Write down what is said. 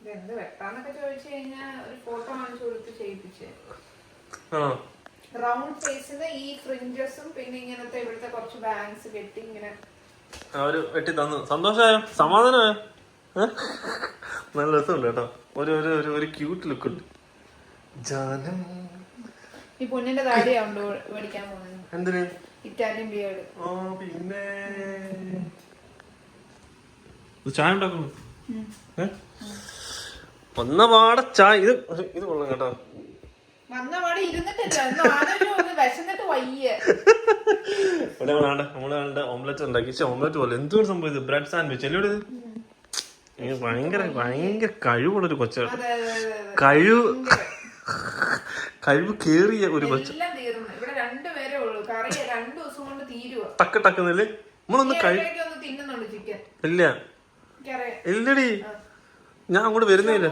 ഇതെന്ത് വെട്ടാന്നൊക്കെ ചോദിച്ചു കഴിഞ്ഞാൽ ഒരു ഫോട്ടോ കാണിച്ചു കൊടുത്ത് ചെയ്യിപ്പിച്ചേ. റൗണ്ട് ഫേസിന് ഈ ഫ്രിഞ്ചസും പിന്നെ ഇങ്ങനത്തെ ഇവിടുത്തെ കുറച്ച് ബാങ്ക്സ് കെട്ടി ഇങ്ങനെ അവര് വെട്ടി തന്നു. സന്തോഷമായോ? സമാധാനമായോ? നല്ല രസമുണ്ട് കേട്ടോ. ഒരു ക്യൂട്ട് ലുക്ക് ഉണ്ട്. ജാനം ഈ പൊന്നിന്റെ താടിയാവുണ്ടോ മേടിക്കാൻ പോകുന്നത്? എന്തിന്? Italian beard. പിന്നെ ചായ ഉണ്ടാക്കുന്നു. വന്ന പാടെ ചായ ഇത് കൊള്ളാം കേട്ടോ. വന്നപാടെ ഇരുന്നിട്ടില്ല, വിശന്നിട്ട് വയ്യ. നമ്മള് ഓംലെറ്റ് ഉണ്ടാക്കി. ഓംലെറ്റ് പോലെ എന്തോ സംഭവം ഇത്, ബ്രെഡ് സാൻഡ്വിച്ച് അല്ലേ ഇത്? ഭയങ്കര കഴിവുള്ളൊരു കൊച്ചാണ്. കഴിവ് കേറിയ ഒരു കൊച്ച. ടക്ക് ടക്കുന്നില്ലേ നമ്മളൊന്ന് ഇല്ല ഇല്ലടി, ഞാൻ അങ്ങോട്ട് വരുന്നില്ല.